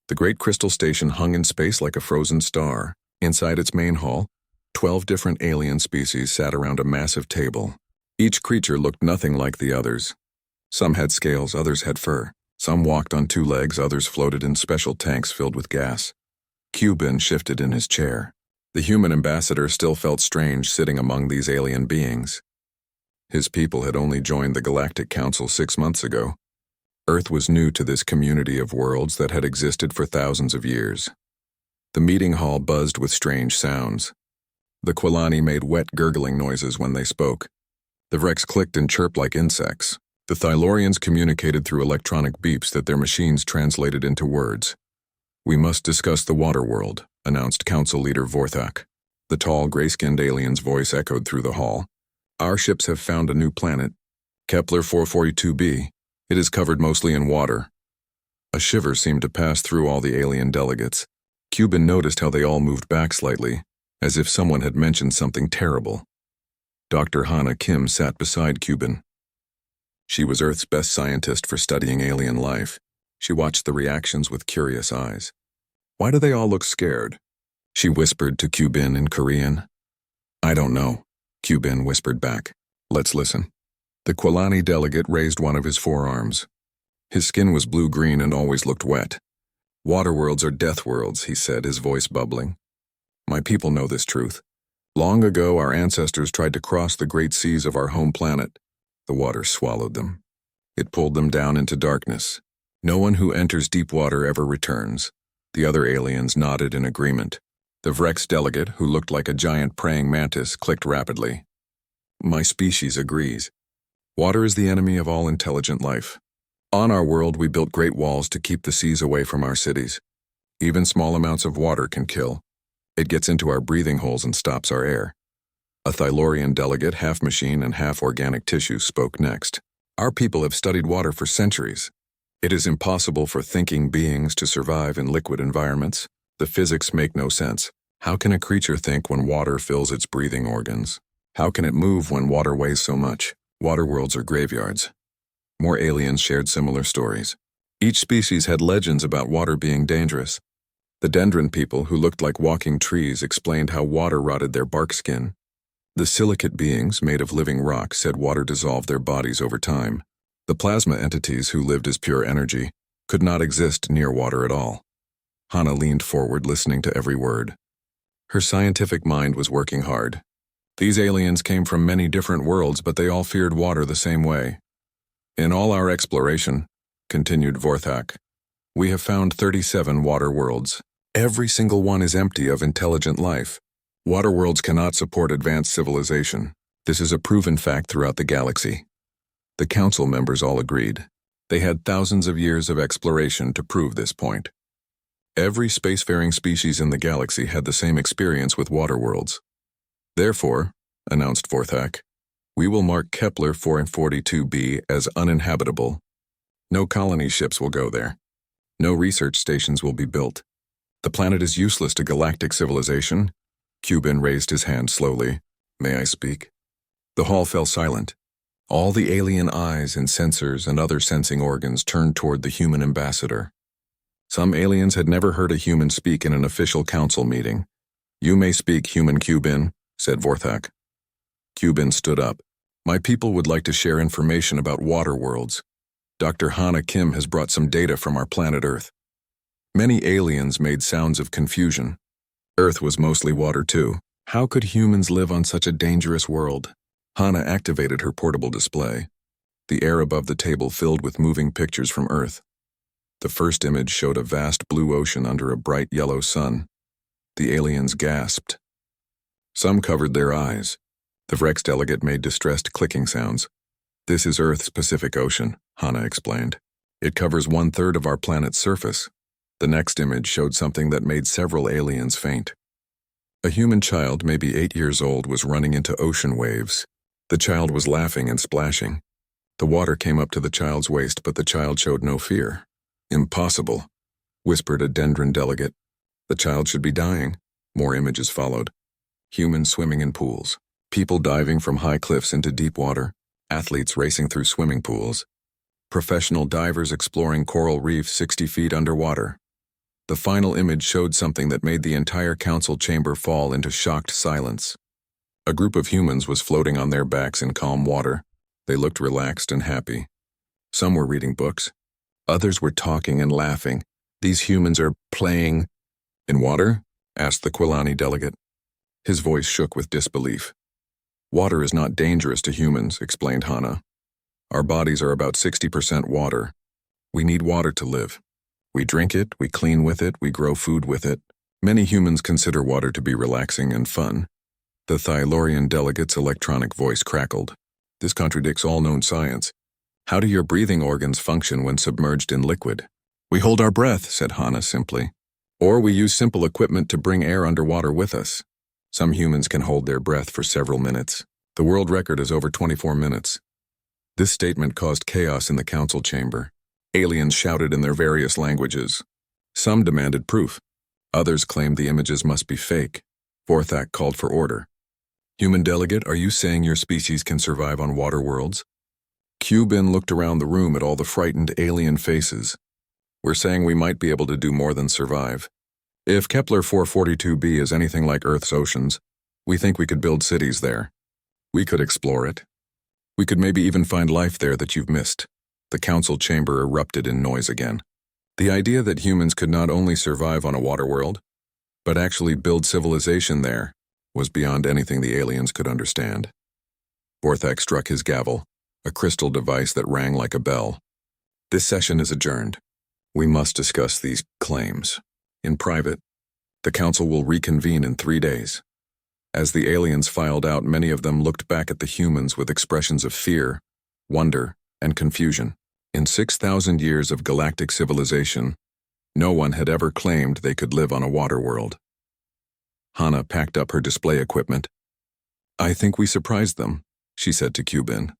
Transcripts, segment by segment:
The great crystal station hung in space like a frozen star. Inside its main hall, 12 different alien species sat around a massive table. Each creature looked nothing like the others. Some had scales, others had fur. Some walked on 2 legs, others floated in special tanks filled with gas. Cuban shifted in his chair. The human ambassador still felt strange sitting among these alien beings. His people had only joined the Galactic Council 6 months ago. Earth was new to this community of worlds that had existed for thousands of years. The meeting hall buzzed with strange sounds. The Quilani made wet gurgling noises when they spoke. The Vrex clicked and chirped like insects. The Thylorians communicated through electronic beeps that their machines translated into words. "We must discuss the water world," announced Council Leader Vorthak. The tall, gray-skinned alien's voice echoed through the hall. "Our ships have found a new planet, Kepler 442b. It is covered mostly in water." A shiver seemed to pass through all the alien delegates. Cuban noticed how they all moved back slightly, as if someone had mentioned something terrible. Dr. Hannah Kim sat beside Cuban. She was Earth's best scientist for studying alien life. She watched the reactions with curious eyes. "Why do they all look scared?" she whispered to Cuban in Korean. "I don't know," Cuban whispered back. "Let's listen." The Quilani delegate raised one of his forearms. His skin was blue-green and always looked wet. "Water worlds are death worlds," he said, his voice bubbling. "My people know this truth. Long ago, our ancestors tried to cross the great seas of our home planet. The water swallowed them. It pulled them down into darkness. No one who enters deep water ever returns." The other aliens nodded in agreement. The Vrex delegate, who looked like a giant praying mantis, clicked rapidly. "My species agrees. Water is the enemy of all intelligent life. On our world, we built great walls to keep the seas away from our cities. Even small amounts of water can kill. It gets into our breathing holes and stops our air." A Thylorian delegate, half machine and half organic tissue, spoke next. "Our people have studied water for centuries. It is impossible for thinking beings to survive in liquid environments. The physics make no sense. How can a creature think when water fills its breathing organs? How can it move when water weighs so much? Water worlds are graveyards." More aliens shared similar stories. Each species had legends about water being dangerous. The Dendron people, who looked like walking trees, explained how water rotted their bark skin. The silicate beings, made of living rock, said water dissolved their bodies over time. The plasma entities, who lived as pure energy, could not exist near water at all. Hannah leaned forward, listening to every word. Her scientific mind was working hard. These aliens came from many different worlds, but they all feared water the same way. "In all our exploration," continued Vorthak, "we have found 37 water worlds. Every single one is empty of intelligent life. Water worlds cannot support advanced civilization. This is a proven fact throughout the galaxy." The council members all agreed. They had thousands of years of exploration to prove this point. Every spacefaring species in the galaxy had the same experience with water worlds. "Therefore," announced Vorthak, "we will mark Kepler 442b as uninhabitable. No colony ships will go there. No research stations will be built. The planet is useless to galactic civilization." Cuban raised his hand slowly. "May I speak?" The hall fell silent. All the alien eyes and sensors and other sensing organs turned toward the human ambassador. Some aliens had never heard a human speak in an official council meeting. "You may speak, human Cuban," said Vorthak. Cuban stood up. "My people would like to share information about water worlds. Dr. Hannah Kim has brought some data from our planet Earth." Many aliens made sounds of confusion. Earth was mostly water too. How could humans live on such a dangerous world? Hannah activated her portable display. The air above the table filled with moving pictures from Earth. The first image showed a vast blue ocean under a bright yellow sun. The aliens gasped. Some covered their eyes. The Vrex delegate made distressed clicking sounds. "This is Earth's Pacific Ocean," Hannah explained. "It covers 1/3 of our planet's surface." The next image showed something that made several aliens faint. A human child, maybe 8 years old, was running into ocean waves. The child was laughing and splashing. The water came up to the child's waist, but the child showed no fear. "Impossible," whispered a Dendron delegate. "The child should be dying." More images followed. Humans swimming in pools. People diving from high cliffs into deep water. Athletes racing through swimming pools. Professional divers exploring coral reefs 60 feet underwater. The final image showed something that made the entire council chamber fall into shocked silence. A group of humans was floating on their backs in calm water. They looked relaxed and happy. Some were reading books. Others were talking and laughing. These humans are playing. In water? Asked the Quilani delegate. His voice shook with disbelief. Water is not dangerous to humans, explained Hana. Our bodies are about 60% water. We need water to live. We drink it, we clean with it, we grow food with it. Many humans consider water to be relaxing and fun. The Thylorian delegate's electronic voice crackled. This contradicts all known science. How do your breathing organs function when submerged in liquid? We hold our breath, said Hana simply. Or we use simple equipment to bring air underwater with us. Some humans can hold their breath for several minutes. The world record is over 24 minutes. This statement caused chaos in the council chamber. Aliens shouted in their various languages. Some demanded proof. Others claimed the images must be fake. Vorthak called for order. Human delegate, are you saying your species can survive on water worlds? Cubin looked around the room at all the frightened alien faces. We're saying we might be able to do more than survive. If Kepler 442b is anything like Earth's oceans, we think we could build cities there. We could explore it. We could maybe even find life there that you've missed. The council chamber erupted in noise again. The idea that humans could not only survive on a water world, but actually build civilization there, was beyond anything the aliens could understand. Vorthak struck his gavel, a crystal device that rang like a bell. This session is adjourned. We must discuss these claims. In private, the council will reconvene in 3 days. As the aliens filed out, many of them looked back at the humans with expressions of fear, wonder, and confusion. In 6,000 years of galactic civilization, no one had ever claimed they could live on a water world. Hana packed up her display equipment. I think we surprised them, she said to Cubin.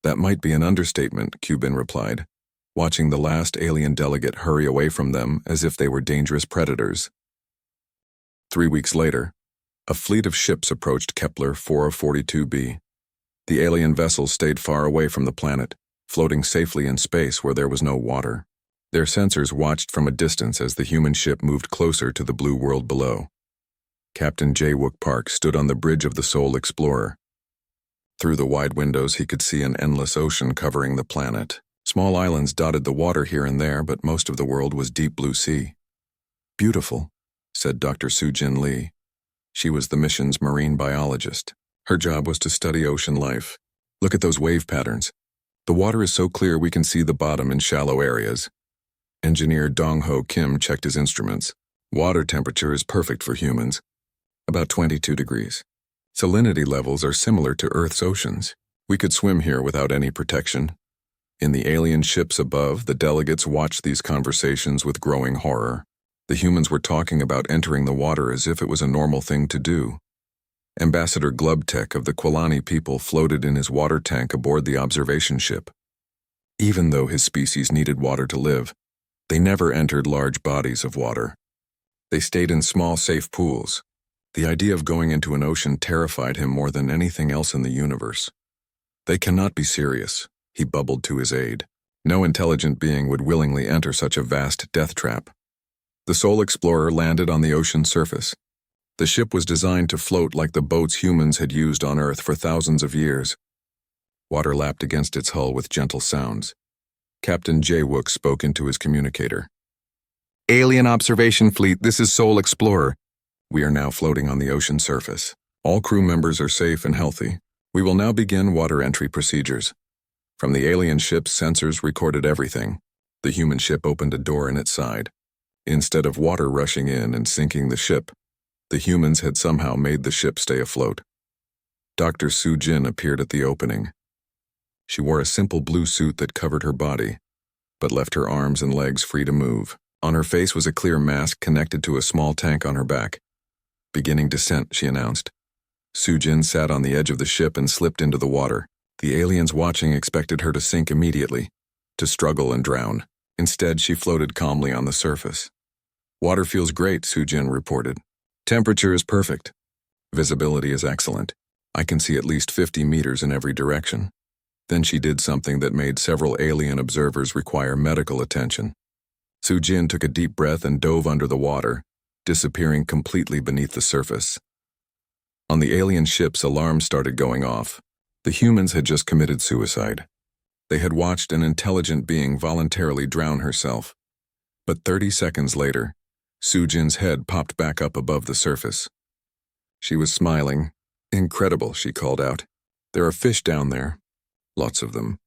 That might be an understatement, Cubin replied, watching the last alien delegate hurry away from them as if they were dangerous predators. 3 weeks later, a fleet of ships approached Kepler 442b. The alien vessels stayed far away from the planet, floating safely in space where there was no water. Their sensors watched from a distance as the human ship moved closer to the blue world below. Captain Jae-wook Park stood on the bridge of the Seoul Explorer. Through the wide windows he could see an endless ocean covering the planet. Small islands dotted the water here and there, but most of the world was deep blue sea. Beautiful, said Dr. Soo-Jin Lee. She was the mission's marine biologist. Her job was to study ocean life. Look at those wave patterns. The water is so clear we can see the bottom in shallow areas. Engineer Dong-ho Kim checked his instruments. Water temperature is perfect for humans, about 22 degrees. Salinity levels are similar to Earth's oceans. We could swim here without any protection. In the alien ships above, the delegates watched these conversations with growing horror. The humans were talking about entering the water as if it was a normal thing to do. Ambassador Glubtek of the Quilani people floated in his water tank aboard the observation ship. Even though his species needed water to live, they never entered large bodies of water. They stayed in small, safe pools. The idea of going into an ocean terrified him more than anything else in the universe. They cannot be serious, he bubbled to his aide. No intelligent being would willingly enter such a vast death trap. The Seoul Explorer landed on the ocean surface. The ship was designed to float like the boats humans had used on Earth for thousands of years. Water lapped against its hull with gentle sounds. Captain Jae-wook spoke into his communicator. Alien observation fleet, this is Seoul Explorer. We are now floating on the ocean surface. All crew members are safe and healthy. We will now begin water entry procedures. From the alien ship's sensors recorded everything. The human ship opened a door in its side. Instead of water rushing in and sinking the ship, the humans had somehow made the ship stay afloat. Dr. Soo-Jin appeared at the opening. She wore a simple blue suit that covered her body, but left her arms and legs free to move. On her face was a clear mask connected to a small tank on her back. Beginning descent, she announced. Soo-Jin sat on the edge of the ship and slipped into the water. The aliens watching expected her to sink immediately, to struggle and drown. Instead, she floated calmly on the surface. Water feels great, Soo-Jin reported. Temperature is perfect. Visibility is excellent. I can see at least 50 meters in every direction. Then she did something that made several alien observers require medical attention. Sujin took a deep breath and dove under the water, disappearing completely beneath the surface. On the alien ships, alarms started going off. The humans had just committed suicide. They had watched an intelligent being voluntarily drown herself. But 30 seconds later, Sujin's head popped back up above the surface. She was smiling. "Incredible," she called out. "There are fish down there. Lots of them.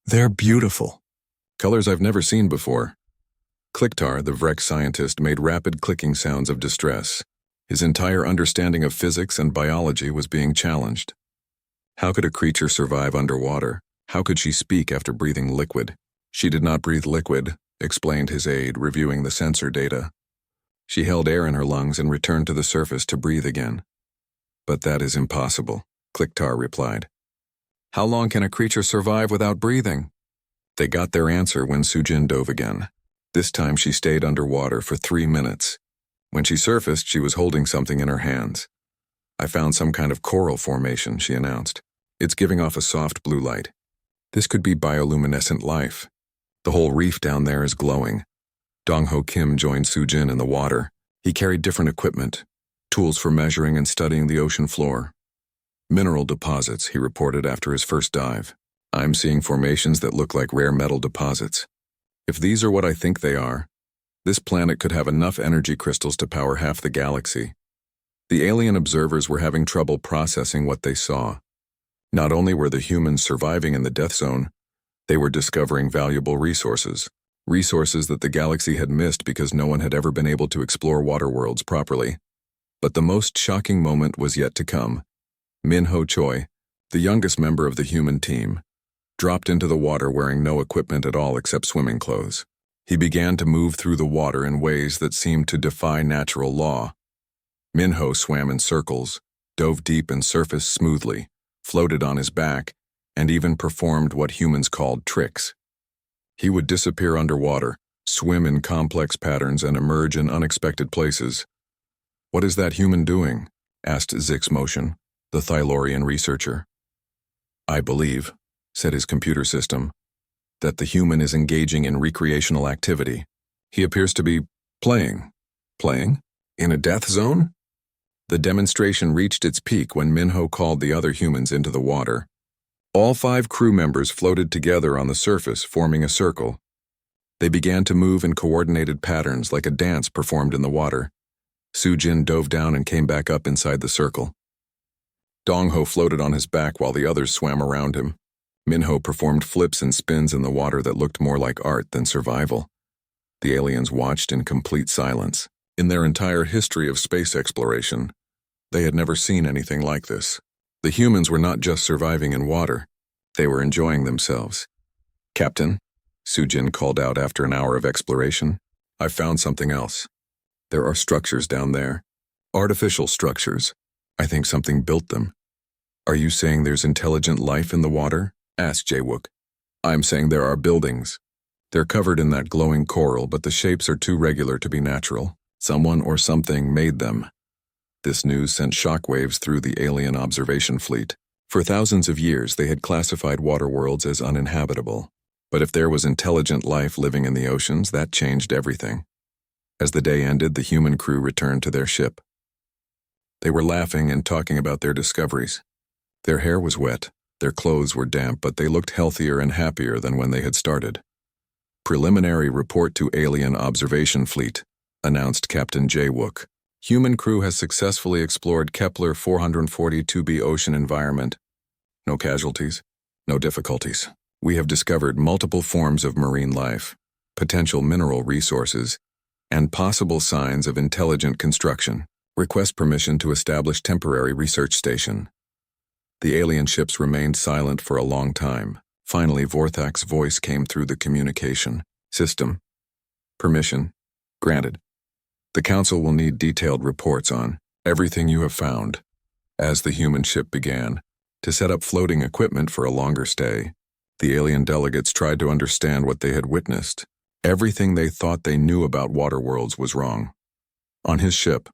They're beautiful. Colors I've never seen before." Kliktar, the Vrek scientist, made rapid clicking sounds of distress. His entire understanding of physics and biology was being challenged. How could a creature survive underwater? How could she speak after breathing liquid? "She did not breathe liquid," explained his aide, reviewing the sensor data. "She held air in her lungs and returned to the surface to breathe again." "But that is impossible," Kliktar replied. "How long can a creature survive without breathing?" They got their answer when Sujin dove again. This time she stayed underwater for 3 minutes. When she surfaced, she was holding something in her hands. "I found some kind of coral formation," she announced. "It's giving off a soft blue light. This could be bioluminescent life. The whole reef down there is glowing." Dong-Ho Kim joined Sujin in the water. He carried different equipment, tools for measuring and studying the ocean floor. "Mineral deposits," he reported after his first dive. "I'm seeing formations that look like rare metal deposits. If these are what I think they are, this planet could have enough energy crystals to power half the galaxy." The alien observers were having trouble processing what they saw. Not only were the humans surviving in the death zone, they were discovering valuable resources that the galaxy had missed because no one had ever been able to explore water worlds properly. But the most shocking moment was yet to come. Min-Ho Choi, the youngest member of the human team, dropped into the water wearing no equipment at all except swimming clothes. He began to move through the water in ways that seemed to defy natural law. Min-Ho swam in circles, dove deep and surfaced smoothly, floated on his back, and even performed what humans called tricks. He would disappear underwater, swim in complex patterns, and emerge in unexpected places. "What is that human doing?" asked Zix Motion, the Thylorian researcher. "I believe," said his computer system, "that the human is engaging in recreational activity. He appears to be playing." "Playing? In a death zone?" The demonstration reached its peak when Min-Ho called the other humans into the water. All 5 crew members floated together on the surface, forming a circle. They began to move in coordinated patterns like a dance performed in the water. Sujin dove down and came back up inside the circle. Dong-Ho floated on his back while the others swam around him. Min-Ho performed flips and spins in the water that looked more like art than survival. The aliens watched in complete silence. In their entire history of space exploration, they had never seen anything like this. The humans were not just surviving in water, they were enjoying themselves. "Captain," Sujin called out after an hour of exploration, "I've found something else. There are structures down there. Artificial structures. I think something built them." "Are you saying there's intelligent life in the water?" asked Jae-wook. "I'm saying there are buildings. They're covered in that glowing coral, but the shapes are too regular to be natural. Someone or something made them." This news sent shockwaves through the alien observation fleet. For thousands of years, they had classified water worlds as uninhabitable. But if there was intelligent life living in the oceans, that changed everything. As the day ended, the human crew returned to their ship. They were laughing and talking about their discoveries. Their hair was wet, their clothes were damp, but they looked healthier and happier than when they had started. "Preliminary report to Alien Observation Fleet," announced Captain Jae-wook. "Human crew has successfully explored Kepler 442b ocean environment. No casualties, no difficulties. We have discovered multiple forms of marine life, potential mineral resources, and possible signs of intelligent construction. Request permission to establish temporary research station." The alien ships remained silent for a long time. Finally, Vorthak's voice came through the communication system. "Permission granted. The Council will need detailed reports on everything you have found." As the human ship began to set up floating equipment for a longer stay, the alien delegates tried to understand what they had witnessed. Everything they thought they knew about water worlds was wrong. On his ship,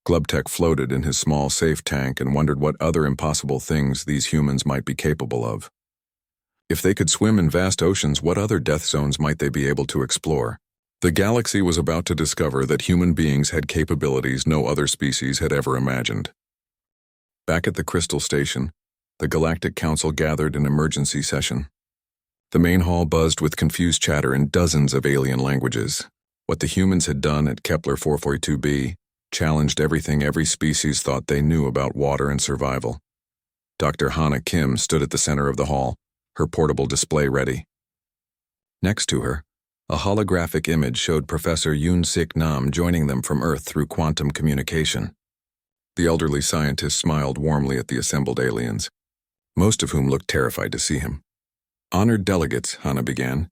Glubtek floated in his small safe tank and wondered what other impossible things these humans might be capable of. If they could swim in vast oceans, what other death zones might they be able to explore? The galaxy was about to discover that human beings had capabilities no other species had ever imagined. Back at the Crystal Station, the Galactic Council gathered in emergency session. The main hall buzzed with confused chatter in dozens of alien languages. What the humans had done at Kepler 442b challenged everything every species thought they knew about water and survival. Dr. Hana Kim stood at the center of the hall, her portable display ready. Next to her, a holographic image showed Professor Yoon-Sik Nam joining them from Earth through quantum communication. The elderly scientist smiled warmly at the assembled aliens, most of whom looked terrified to see him. "Honored delegates," Hana began,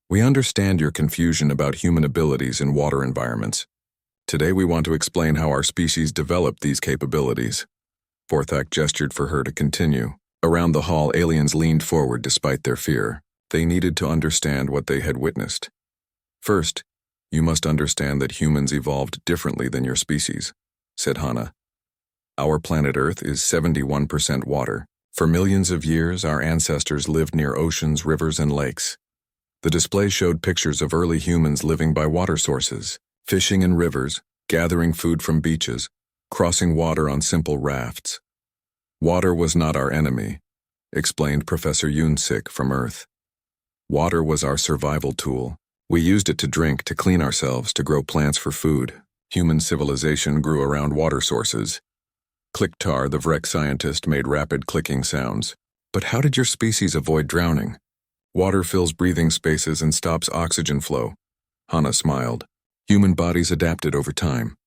"we understand your confusion about human abilities in water environments. Today we want to explain how our species developed these capabilities." Vorthak gestured for her to continue. Around the hall, aliens leaned forward despite their fear. They needed to understand what they had witnessed. "First, you must understand that humans evolved differently than your species," said Hana. "Our planet Earth is 71% water. For millions of years, our ancestors lived near oceans, rivers, and lakes. The display showed pictures of early humans living by water sources, fishing in rivers, gathering food from beaches, crossing water on simple rafts. Water was not our enemy," explained Professor Yoon-Sik from Earth. "Water was our survival tool. We used it to drink, to clean ourselves, to grow plants for food. Human civilization grew around water sources." Klicktar, the Vrek scientist, made rapid clicking sounds. "But how did your species avoid drowning?" "Water fills breathing spaces and stops oxygen flow." Hana smiled. "Human bodies adapted over time.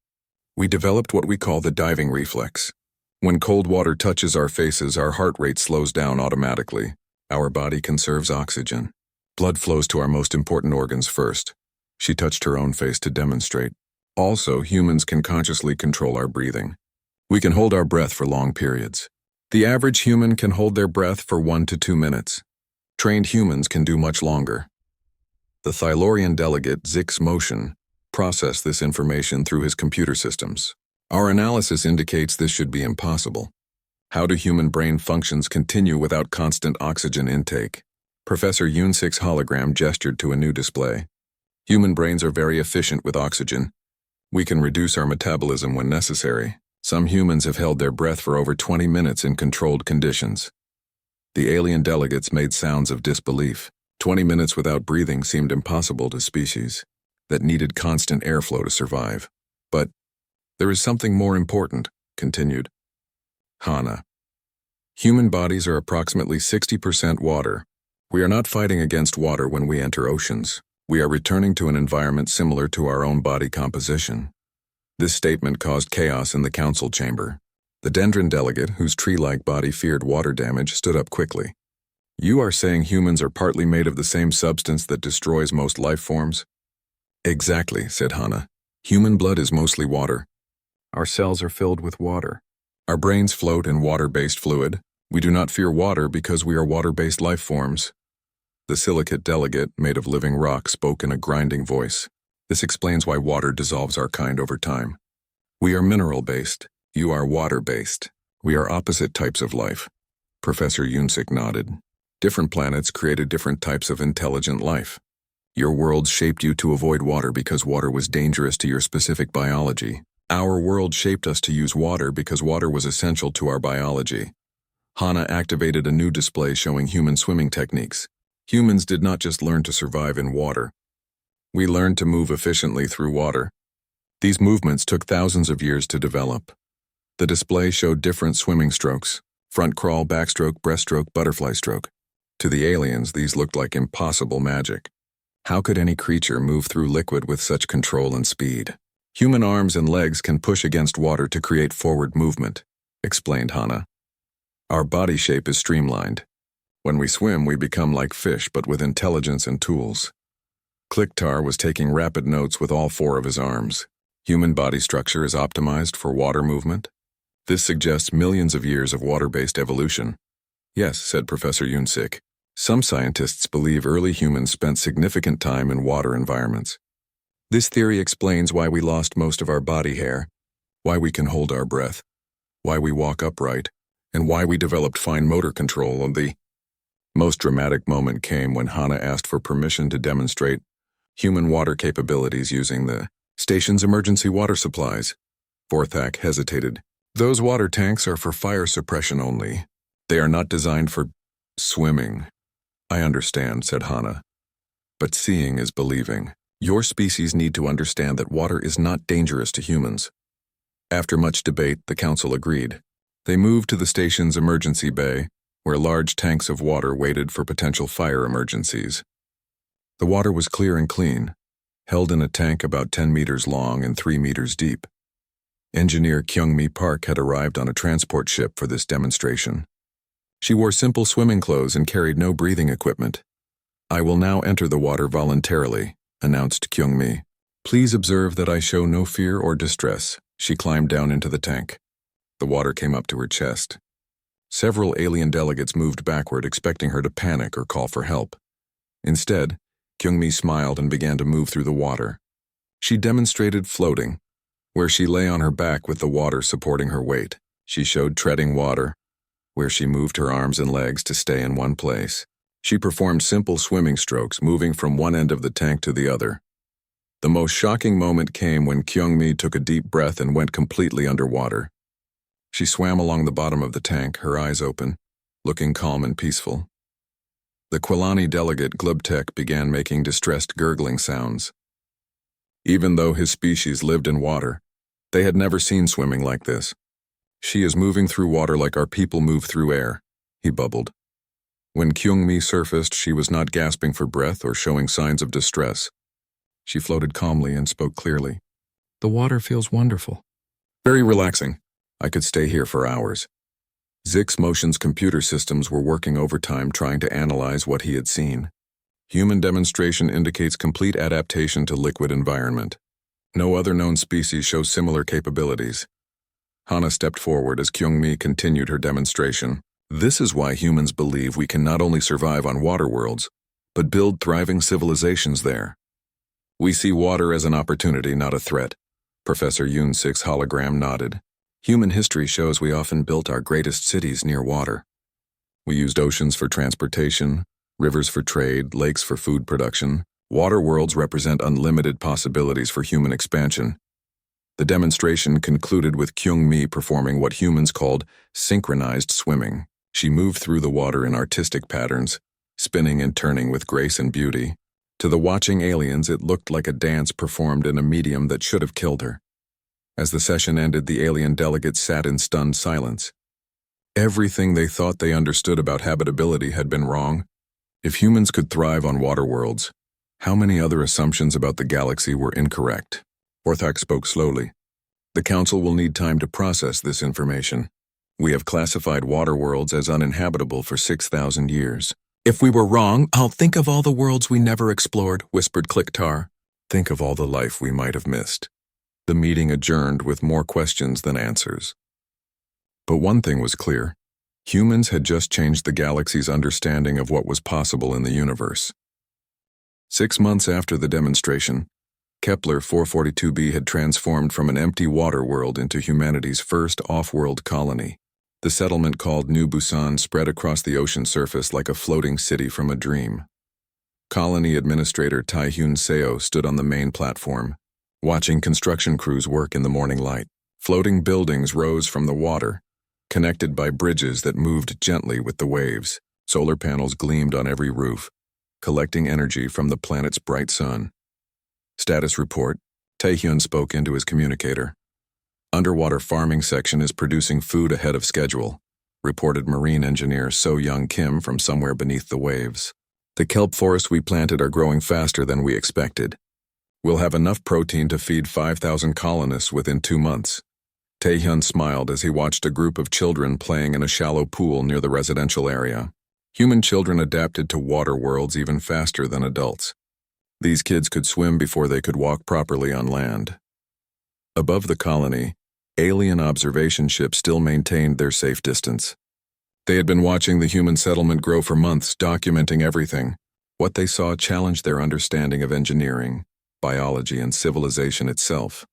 We developed what we call the diving reflex. When cold water touches our faces, our heart rate slows down automatically. Our body conserves oxygen. Blood flows to our most important organs first." She touched her own face to demonstrate. "Also, humans can consciously control our breathing. We can hold our breath for long periods. The average human can hold their breath for 1 to 2 minutes. Trained humans can do much longer." The Thylorian delegate, Zix Motion, processed this information through his computer systems. "Our analysis indicates this should be impossible. How do human brain functions continue without constant oxygen intake?" Professor Yoon-Sik's hologram gestured to a new display. "Human brains are very efficient with oxygen. We can reduce our metabolism when necessary. Some humans have held their breath for over 20 minutes in controlled conditions." The alien delegates made sounds of disbelief. 20 minutes without breathing seemed impossible to species that needed constant airflow to survive. "But there is something more important," continued Hana. "Human bodies are approximately 60% water. We are not fighting against water when we enter oceans. We are returning to an environment similar to our own body composition." This statement caused chaos in the council chamber. The Dendron delegate, whose tree-like body feared water damage, stood up quickly. "You are saying humans are partly made of the same substance that destroys most life forms?" "Exactly," said Hana. "Human blood is mostly water. Our cells are filled with water. Our brains float in water-based fluid. We do not fear water because we are water-based life forms." The silicate delegate, made of living rock, spoke in a grinding voice. "This explains why water dissolves our kind over time. We are mineral-based. You are water-based. We are opposite types of life." Professor Yoon-Sik nodded. "Different planets created different types of intelligent life. Your world shaped you to avoid water because water was dangerous to your specific biology. Our world shaped us to use water because water was essential to our biology." Hana activated a new display showing human swimming techniques. "Humans did not just learn to survive in water. We learned to move efficiently through water. These movements took thousands of years to develop." The display showed different swimming strokes: front crawl, backstroke, breaststroke, butterfly stroke. To the aliens, these looked like impossible magic. How could any creature move through liquid with such control and speed? "Human arms and legs can push against water to create forward movement," explained Hana. "Our body shape is streamlined. When we swim, we become like fish, but with intelligence and tools." Klicktar was taking rapid notes with all 4 of his arms. "Human body structure is optimized for water movement. This suggests millions of years of water-based evolution." "Yes," said Professor Yoon-Sik. "Some scientists believe early humans spent significant time in water environments. This theory explains why we lost most of our body hair, why we can hold our breath, why we walk upright, and why we developed fine motor control." The most dramatic moment came when Hana asked for permission to demonstrate human water capabilities using the station's emergency water supplies. Vorthak hesitated. Those water tanks are for fire suppression only. They are not designed for swimming. I understand, said Hana. But seeing is believing. Your species need to understand that water is not dangerous to humans. After much debate, the council agreed. They moved to the station's emergency bay, where large tanks of water waited for potential fire emergencies. The water was clear and clean, held in a tank about 10 meters long and 3 meters deep. Engineer Kyung-mi Park had arrived on a transport ship for this demonstration. She wore simple swimming clothes and carried no breathing equipment. I will now enter the water voluntarily, announced Kyung-mi. Please observe that I show no fear or distress. She climbed down into the tank. The water came up to her chest. Several alien delegates moved backward, expecting her to panic or call for help. Instead, Kyung-mi smiled and began to move through the water. She demonstrated floating, where she lay on her back with the water supporting her weight. She showed treading water, where she moved her arms and legs to stay in one place. She performed simple swimming strokes, moving from one end of the tank to the other. The most shocking moment came when Kyung-mi took a deep breath and went completely underwater. She swam along the bottom of the tank, her eyes open, looking calm and peaceful. The Quilani delegate Glubtek began making distressed gurgling sounds. Even though his species lived in water, they had never seen swimming like this. She is moving through water like our people move through air, he bubbled. When Kyung-mi surfaced, she was not gasping for breath or showing signs of distress. She floated calmly and spoke clearly. The water feels wonderful. Very relaxing. I could stay here for hours. Zix Motion's computer systems were working overtime trying to analyze what he had seen. Human demonstration indicates complete adaptation to liquid environment. No other known species shows similar capabilities. Hana stepped forward as Kyung-mi continued her demonstration. This is why humans believe we can not only survive on water worlds, but build thriving civilizations there. We see water as an opportunity, not a threat. Professor Yoon-sik's hologram nodded. Human history shows we often built our greatest cities near water. We used oceans for transportation, rivers for trade, lakes for food production. Water worlds represent unlimited possibilities for human expansion. The demonstration concluded with Kyung-mi performing what humans called synchronized swimming. She moved through the water in artistic patterns, spinning and turning with grace and beauty. To the watching aliens, it looked like a dance performed in a medium that should have killed her. As the session ended, the alien delegates sat in stunned silence. Everything they thought they understood about habitability had been wrong. If humans could thrive on water worlds, how many other assumptions about the galaxy were incorrect? Vorthak spoke slowly. The Council will need time to process this information. We have classified water worlds as uninhabitable for 6,000 years. If we were wrong, I'll think of all the worlds we never explored, whispered Kliktar. Think of all the life we might have missed. The meeting adjourned with more questions than answers. But one thing was clear. Humans had just changed the galaxy's understanding of what was possible in the universe. 6 months after the demonstration, Kepler 442b had transformed from an empty water world into humanity's first off-world colony. The settlement called New Busan spread across the ocean surface like a floating city from a dream. Colony Administrator Taehyun Seo stood on the main platform, watching construction crews work in the morning light. Floating buildings rose from the water, connected by bridges that moved gently with the waves. Solar panels gleamed on every roof, collecting energy from the planet's bright sun. Status report, Taehyun spoke into his communicator. Underwater farming section is producing food ahead of schedule, reported marine engineer So Young Kim from somewhere beneath the waves. The kelp forests we planted are growing faster than we expected. We'll have enough protein to feed 5,000 colonists within 2 months. Taehyun smiled as he watched a group of children playing in a shallow pool near the residential area. Human children adapted to water worlds even faster than adults. These kids could swim before they could walk properly on land. Above the colony, alien observation ships still maintained their safe distance. They had been watching the human settlement grow for months, documenting everything. What they saw challenged their understanding of engineering, biology, and civilization itself.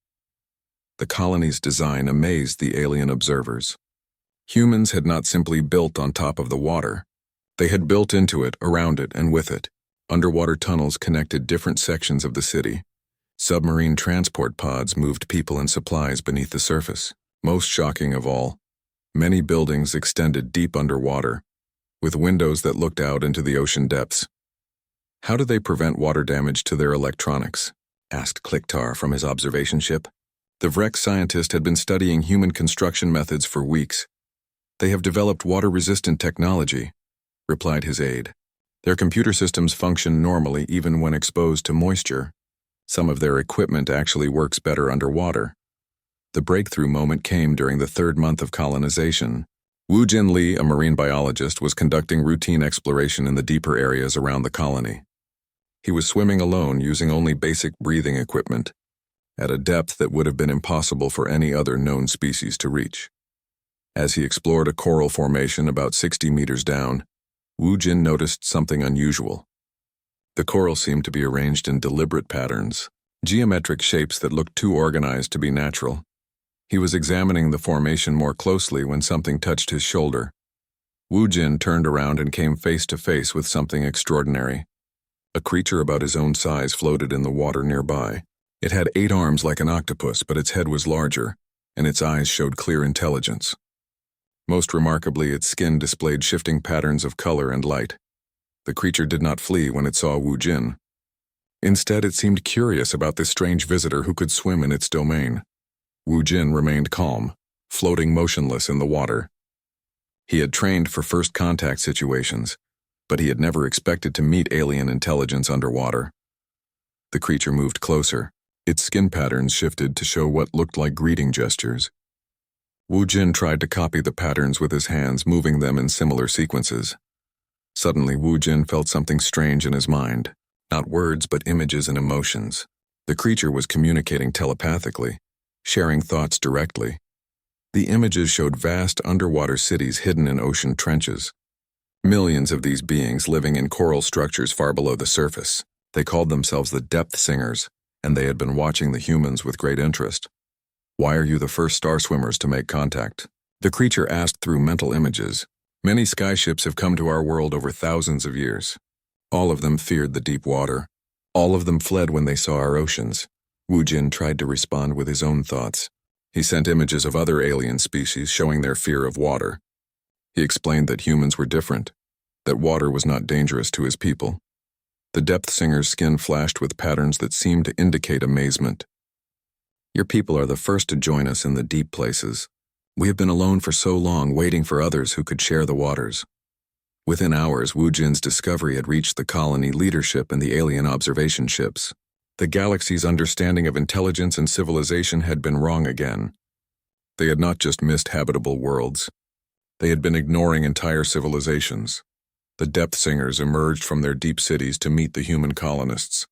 The colony's design amazed the alien observers. Humans had not simply built on top of the water. They had built into it, around it, and with it. Underwater tunnels connected different sections of the city. Submarine transport pods moved people and supplies beneath the surface. Most shocking of all, many buildings extended deep underwater, with windows that looked out into the ocean depths. "How do they prevent water damage to their electronics?" asked Kliktar from his observation ship. The Vrek scientist had been studying human construction methods for weeks. "They have developed water-resistant technology," replied his aide. "Their computer systems function normally even when exposed to moisture. Some of their equipment actually works better underwater." The breakthrough moment came during the third month of colonization. Wu Jin Li, a marine biologist, was conducting routine exploration in the deeper areas around the colony. He was swimming alone using only basic breathing equipment, at a depth that would have been impossible for any other known species to reach. As he explored a coral formation about 60 meters down, Wu Jin noticed something unusual. The coral seemed to be arranged in deliberate patterns, geometric shapes that looked too organized to be natural. He was examining the formation more closely when something touched his shoulder. Wu Jin turned around and came face to face with something extraordinary. A creature about his own size floated in the water nearby. It had 8 arms like an octopus, but its head was larger, and its eyes showed clear intelligence. Most remarkably, its skin displayed shifting patterns of color and light. The creature did not flee when it saw Wu Jin. Instead, it seemed curious about this strange visitor who could swim in its domain. Wu Jin remained calm, floating motionless in the water. He had trained for first contact situations, but he had never expected to meet alien intelligence underwater. The creature moved closer. Its skin patterns shifted to show what looked like greeting gestures. Wu Jin tried to copy the patterns with his hands, moving them in similar sequences. Suddenly, Wu Jin felt something strange in his mind. Not words, but images and emotions. The creature was communicating telepathically, sharing thoughts directly. The images showed vast underwater cities hidden in ocean trenches. Millions of these beings living in coral structures far below the surface. They called themselves the Depth Singers, and they had been watching the humans with great interest. "Why are you the first star swimmers to make contact?" the creature asked through mental images. "Many skyships have come to our world over thousands of years. All of them feared the deep water. All of them fled when they saw our oceans." Wu Jin tried to respond with his own thoughts. He sent images of other alien species showing their fear of water. He explained that humans were different, that water was not dangerous to his people. The Depth Singer's skin flashed with patterns that seemed to indicate amazement. "Your people are the first to join us in the deep places. We have been alone for so long, waiting for others who could share the waters." Within hours, Wu Jin's discovery had reached the colony leadership and the alien observation ships. The galaxy's understanding of intelligence and civilization had been wrong again. They had not just missed habitable worlds. They had been ignoring entire civilizations. The Depth Singers emerged from their deep cities to meet the human colonists.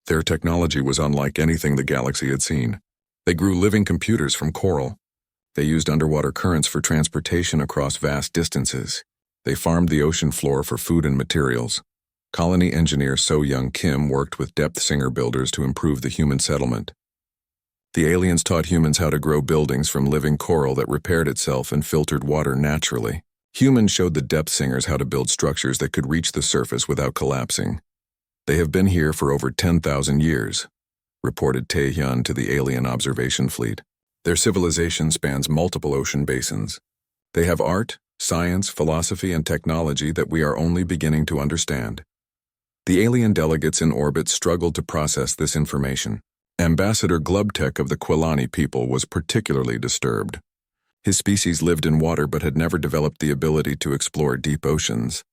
Their technology was unlike anything the galaxy had seen. They grew living computers from coral. They used underwater currents for transportation across vast distances. They farmed the ocean floor for food and materials. Colony engineer So Young Kim worked with Depth Singer builders to improve the human settlement. The aliens taught humans how to grow buildings from living coral that repaired itself and filtered water naturally. Humans showed the Depth Singers how to build structures that could reach the surface without collapsing. "They have been here for over 10,000 years, reported Taehyun to the alien observation fleet. "Their civilization spans multiple ocean basins. They have art, science, philosophy, and technology that we are only beginning to understand." The alien delegates in orbit struggled to process this information. Ambassador Glubtek of the Quilani people was particularly disturbed. His species lived in water but had never developed the ability to explore deep oceans.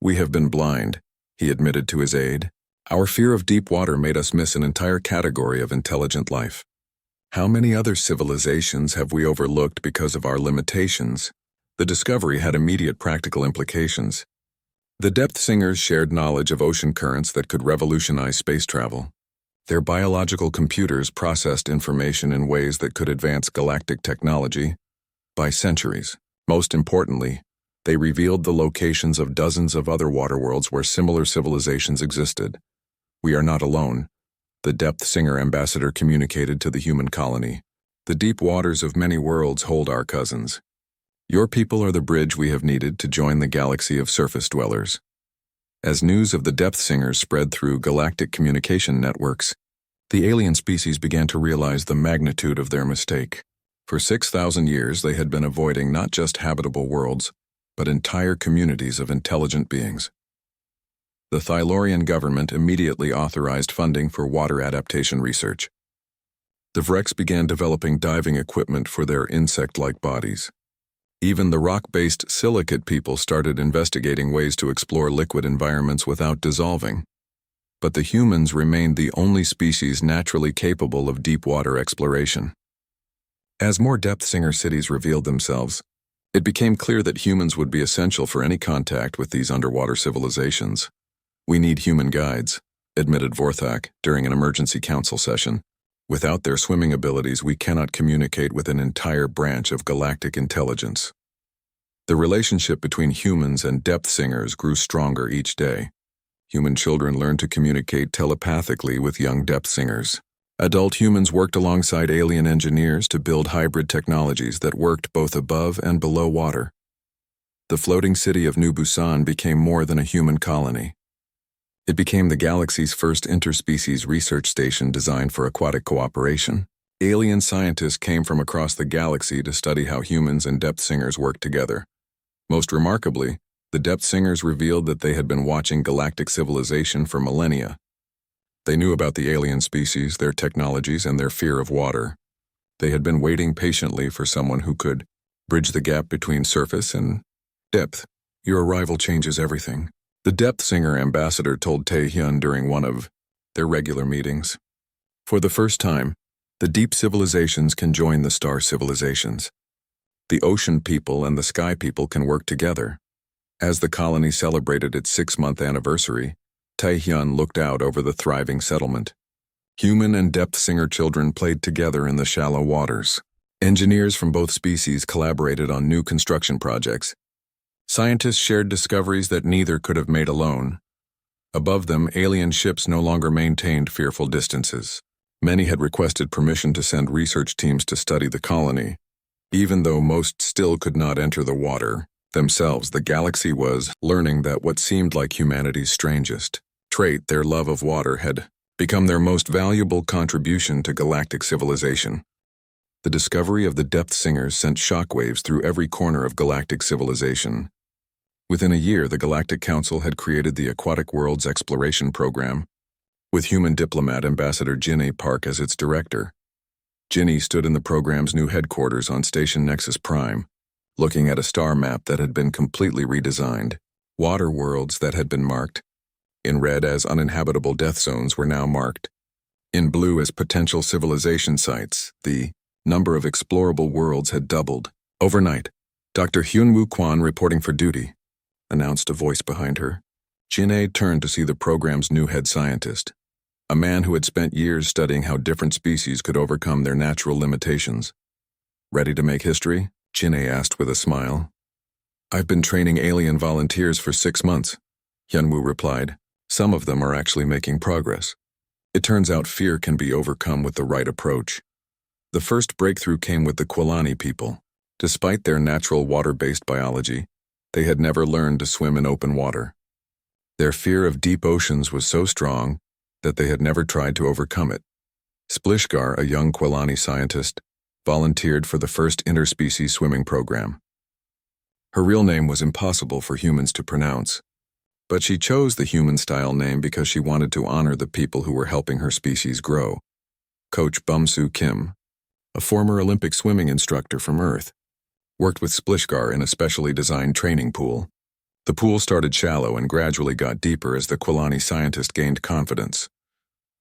"We have been blind," he admitted to his aide. "Our fear of deep water made us miss an entire category of intelligent life. How many other civilizations have we overlooked because of our limitations?" The discovery had immediate practical implications. The Depth Singers shared knowledge of ocean currents that could revolutionize space travel. Their biological computers processed information in ways that could advance galactic technology by centuries. Most importantly, they revealed the locations of dozens of other waterworlds where similar civilizations existed. "We are not alone," the Depth Singer ambassador communicated to the human colony. "The deep waters of many worlds hold our cousins. Your people are the bridge we have needed to join the galaxy of surface dwellers." As news of the Depth Singers spread through galactic communication networks, the alien species began to realize the magnitude of their mistake. For 6,000 years, they had been avoiding not just habitable worlds, but entire communities of intelligent beings. The Thylorian government immediately authorized funding for water adaptation research. The Vrex began developing diving equipment for their insect-like bodies. Even the rock-based silicate people started investigating ways to explore liquid environments without dissolving. But the humans remained the only species naturally capable of deep water exploration. As more Depth Singer cities revealed themselves, it became clear that humans would be essential for any contact with these underwater civilizations. "We need human guides," admitted Vorthak during an emergency council session. "Without their swimming abilities, we cannot communicate with an entire branch of galactic intelligence." The relationship between humans and Depth Singers grew stronger each day. Human children learned to communicate telepathically with young Depth Singers. Adult humans worked alongside alien engineers to build hybrid technologies that worked both above and below water. The floating city of New Busan became more than a human colony. It became the galaxy's first interspecies research station designed for aquatic cooperation. Alien scientists came from across the galaxy to study how humans and Depth Singers work together. Most remarkably, the Depth Singers revealed that they had been watching galactic civilization for millennia. They knew about the alien species, their technologies, and their fear of water. They had been waiting patiently for someone who could bridge the gap between surface and depth. "Your arrival changes everything," the Depth Singer ambassador told Tae-hyun during one of their regular meetings. "For the first time, the deep civilizations can join the star civilizations. The ocean people and the sky people can work together." As the colony celebrated its 6-month anniversary, Tae-hyun looked out over the thriving settlement. Human and Depth Singer children played together in the shallow waters. Engineers from both species collaborated on new construction projects. Scientists shared discoveries that neither could have made alone. Above them, alien ships no longer maintained fearful distances. Many had requested permission to send research teams to study the colony. Even though most still could not enter the water themselves, the galaxy was learning that what seemed like humanity's strangest trait, their love of water, had become their most valuable contribution to galactic civilization. The discovery of the Depth Singers sent shockwaves through every corner of galactic civilization. Within a year, the Galactic Council had created the Aquatic Worlds Exploration Program, with human diplomat Ambassador Jinny Park as its director. Jinny stood in the program's new headquarters on Station Nexus Prime, looking at a star map that had been completely redesigned. Water worlds that had been marked in red as uninhabitable death zones were now marked in blue as potential civilization sites. The number of explorable worlds had doubled. "Overnight, Dr. Hyunwoo Kwan reporting for duty," announced a voice behind her. Jinny turned to see the program's new head scientist, a man who had spent years studying how different species could overcome their natural limitations. "Ready to make history?" Jinny asked with a smile. "I've been training alien volunteers for 6 months," Hyunwoo replied. "Some of them are actually making progress. It turns out fear can be overcome with the right approach." The first breakthrough came with the Quilani people. Despite their natural water-based biology, they had never learned to swim in open water. Their fear of deep oceans was so strong that they had never tried to overcome it. Splishgar, a young Quilani scientist, volunteered for the first interspecies swimming program. Her real name was impossible for humans to pronounce, but she chose the human-style name because she wanted to honor the people who were helping her species grow. Coach Bumsoo Kim, a former Olympic swimming instructor from Earth, worked with Splishgar in a specially designed training pool. The pool started shallow and gradually got deeper as the Quilani scientist gained confidence.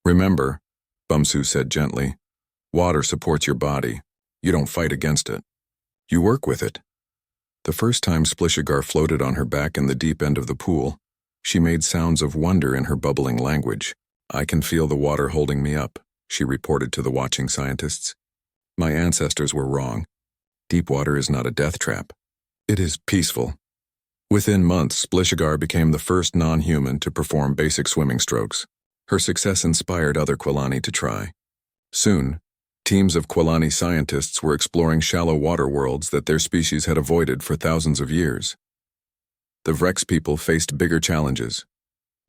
"Remember," Bumsoo said gently, "water supports your body. You don't fight against it. You work with it." The first time Splishigar floated on her back in the deep end of the pool, she made sounds of wonder in her bubbling language. "I can feel the water holding me up," she reported to the watching scientists. "My ancestors were wrong. Deep water is not a death trap. It is peaceful." Within months, Splishigar became the first non-human to perform basic swimming strokes. Her success inspired other Quilani to try. Soon, teams of Quilani scientists were exploring shallow water worlds that their species had avoided for thousands of years. The Vrex people faced bigger challenges.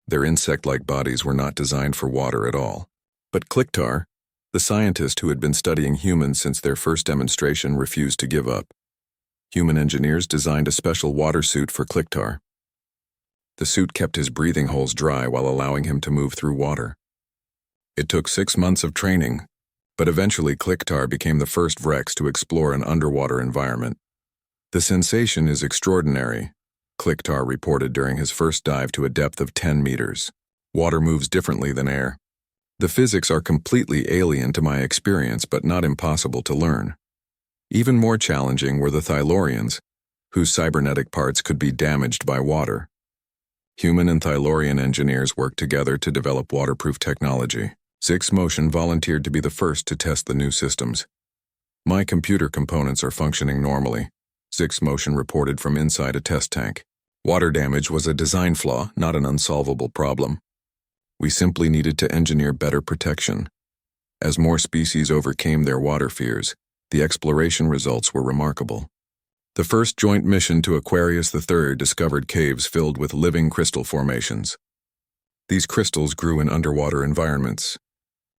Their insect-like bodies were not designed for water at all. But Kliktar, the scientist who had been studying humans since their first demonstration, refused to give up. Human engineers designed a special water suit for Kliktar. The suit kept his breathing holes dry while allowing him to move through water. It took 6 months of training, but eventually Kliktar became the first Vrex to explore an underwater environment. "The sensation is extraordinary," Kliktar reported during his first dive to a depth of 10 meters. "Water moves differently than air. The physics are completely alien to my experience, but not impossible to learn." Even more challenging were the Thylorians, whose cybernetic parts could be damaged by water. Human and Thylorian engineers worked together to develop waterproof technology. Six Motion volunteered to be the first to test the new systems. "My computer components are functioning normally," Six Motion reported from inside a test tank. "Water damage was a design flaw, not an unsolvable problem. We simply needed to engineer better protection." As more species overcame their water fears, the exploration results were remarkable. The first joint mission to Aquarius III discovered caves filled with living crystal formations. These crystals grew in underwater environments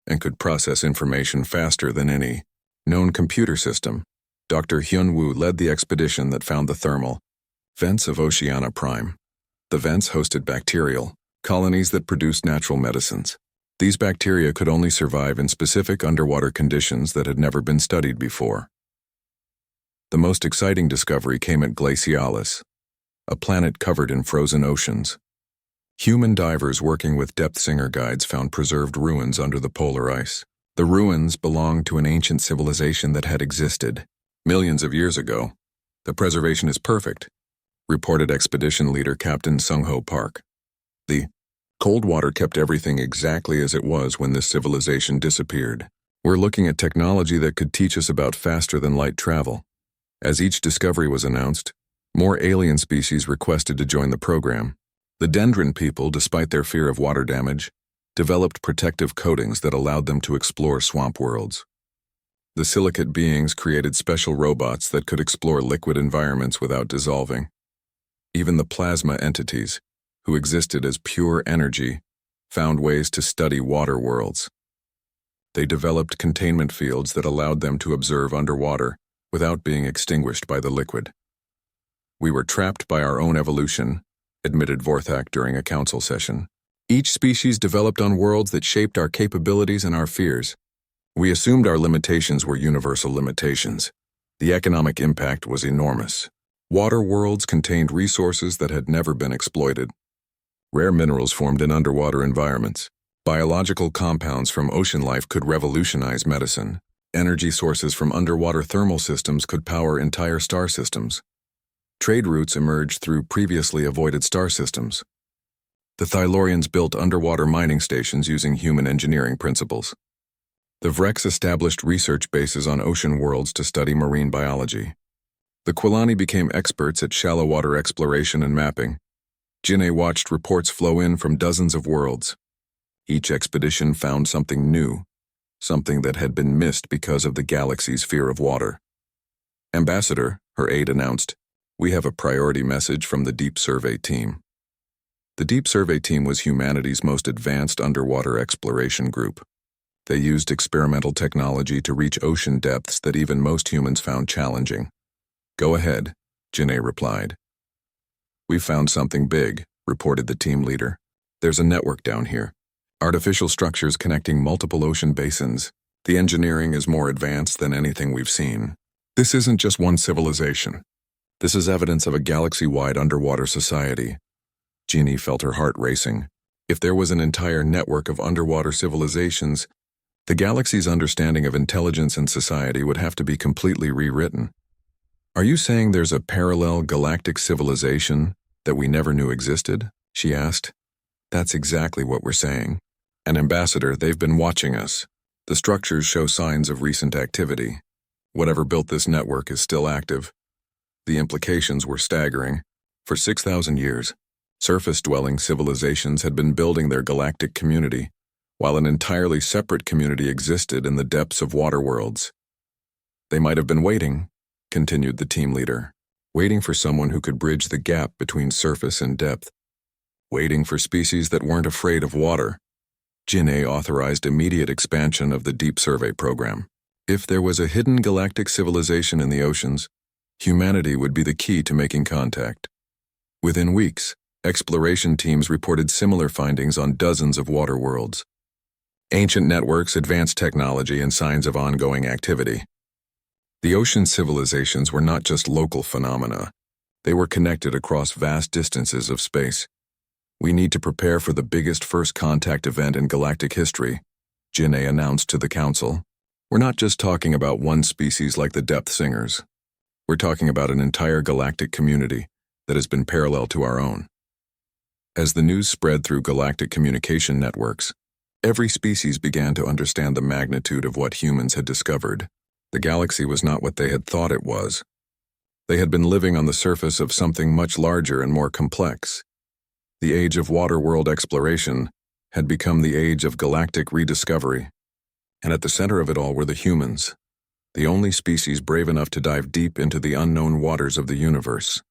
and could process information faster than any known computer system. Dr. Hyun-woo led the expedition that found the thermal vents of Oceania Prime. The vents hosted bacterial colonies that produced natural medicines. These bacteria could only survive in specific underwater conditions that had never been studied before. The most exciting discovery came at Glacialis, a planet covered in frozen oceans. Human divers working with depth-singer guides found preserved ruins under the polar ice. The ruins belonged to an ancient civilization that had existed millions of years ago. "The preservation is perfect," reported expedition leader Captain Sung-ho Park. "The cold water kept everything exactly as it was when this civilization disappeared. We're looking at technology that could teach us about faster-than-light travel." As each discovery was announced, more alien species requested to join the program. The Dendron people, despite their fear of water damage, developed protective coatings that allowed them to explore swamp worlds. The silicate beings created special robots that could explore liquid environments without dissolving. Even the plasma entities, who existed as pure energy, found ways to study water worlds. They developed containment fields that allowed them to observe underwater without being extinguished by the liquid. "We were trapped by our own evolution," admitted Vorthak during a council session. "Each species developed on worlds that shaped our capabilities and our fears. We assumed our limitations were universal limitations. The economic impact was enormous. Water worlds contained resources that had never been exploited. Rare minerals formed in underwater environments. Biological compounds from ocean life could revolutionize medicine. Energy sources from underwater thermal systems could power entire star systems. Trade routes emerged through previously avoided star systems. The Thylorians built underwater mining stations using human engineering principles. The Vrex established research bases on ocean worlds to study marine biology. The Quilani became experts at shallow water exploration and mapping. Jinne watched reports flow in from dozens of worlds. Each expedition found something new, something that had been missed because of the galaxy's fear of water. "Ambassador," her aide announced, "we have a priority message from the Deep Survey Team." The Deep Survey Team was humanity's most advanced underwater exploration group. They used experimental technology to reach ocean depths that even most humans found challenging. "Go ahead," Jinne replied. "We've found something big," reported the team leader. "There's a network down here. Artificial structures connecting multiple ocean basins. The engineering is more advanced than anything we've seen. This isn't just one civilization. This is evidence of a galaxy-wide underwater society." Jeannie felt her heart racing. If there was an entire network of underwater civilizations, the galaxy's understanding of intelligence and society would have to be completely rewritten. "Are you saying there's a parallel galactic civilization that we never knew existed?" she asked. "That's exactly what we're saying. And Ambassador, they've been watching us. The structures show signs of recent activity. Whatever built this network is still active." The implications were staggering. For 6,000 years, surface-dwelling civilizations had been building their galactic community, while an entirely separate community existed in the depths of water worlds. "They might have been waiting," continued the team leader, "waiting for someone who could bridge the gap between surface and depth. Waiting for species that weren't afraid of water, Jinneh authorized immediate expansion of the Deep Survey program. If there was a hidden galactic civilization in the oceans, humanity would be the key to making contact. Within weeks, exploration teams reported similar findings on dozens of water worlds. Ancient networks, advanced technology, and signs of ongoing activity. The ocean civilizations were not just local phenomena. They were connected across vast distances of space. We need to prepare for the biggest first contact event in galactic history, Jinneh announced to the Council. We're not just talking about one species like the Depth Singers. We're talking about an entire galactic community that has been parallel to our own. As the news spread through galactic communication networks, every species began to understand the magnitude of what humans had discovered. The galaxy was not what they had thought it was. They had been living on the surface of something much larger and more complex. The age of water-world exploration had become the age of galactic rediscovery. And at the center of it all were the humans, the only species brave enough to dive deep into the unknown waters of the universe.